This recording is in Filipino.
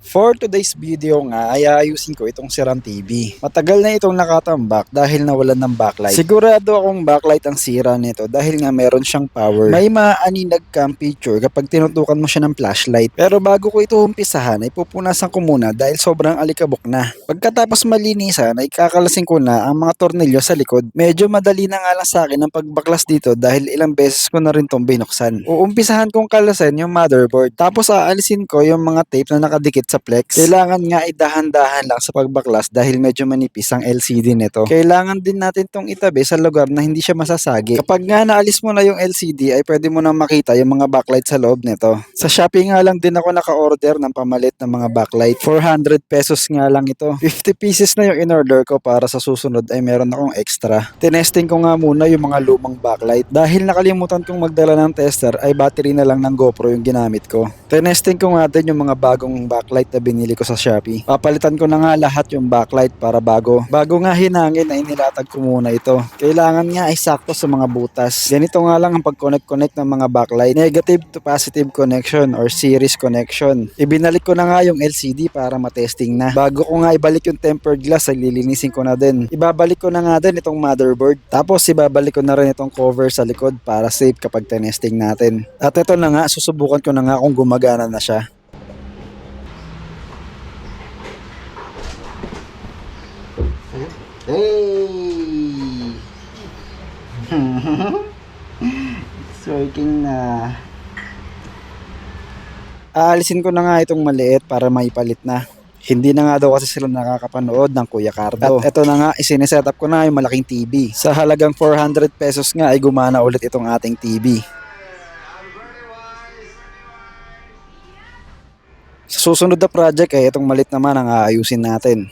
For today's video nga ay aayusin ko itong sirang TV. Matagal na itong nakatambak dahil nawalan ng backlight. Sigurado akong backlight ang sira nito dahil nga meron siyang power. May maaninag cam feature kapag tinutukan mo siya ng flashlight. Pero bago ko ito umpisahan ay pupunasan ko muna dahil sobrang alikabok na. Pagkatapos malinisan ay kakalasin ko na ang mga tornilyo sa likod. Medyo madali na nga lang sa akin ang pagbaklas dito dahil ilang beses ko na rin itong binuksan. Uumpisahan kong kalasin yung motherboard tapos aalisin ko yung mga tape na nakadikit sa flex. Kailangan nga ay dahan-dahan lang sa pagbaklas dahil medyo manipis ang LCD nito. Kailangan din natin tong itabi sa lugar na hindi siya masasagi. Kapag nga naalis mo na yung LCD ay pwede mo nang makita yung mga backlight sa loob nito. Sa Shopee nga lang din ako naka-order ng pamalit ng mga backlight. 400 pesos nga lang ito. 50 pieces na yung in-order ko para sa susunod ay meron akong extra. Tinesting ko nga muna yung mga lumang backlight. Dahil nakalimutan kong magdala ng tester ay battery na lang ng GoPro yung ginamit ko. Tinesting ko nga din yung mga bagong backlight na binili ko sa Shopee. Papalitan ko na nga lahat yung backlight para bago. Bago nga hinangin ay nilatag ko muna ito. Kailangan nga ay sakto sa mga butas. Ganito nga lang ang pag-connect ng mga backlight. Negative to positive connection or series connection. Ibinalik ko na nga yung LCD para matesting na. Bago ko nga ibalik yung tempered glass ay lilinisin ko na din. Ibabalik ko na nga din itong motherboard. Tapos ibabalik ko na rin itong cover sa likod para safe kapag testing natin. At ito na nga, susubukan ko na nga kung gumagana na siya. Hey! It's working na. Aalisin ko na nga itong maliit para maipalit na. Hindi na nga daw kasi sila nakakapanood ng Kuya Cardo. At eto na nga, isiniset up ko na yung malaking TV. Sa halagang 400 pesos nga ay gumana ulit itong ating TV. Sa susunod na project ay itong malit naman ang aayusin natin.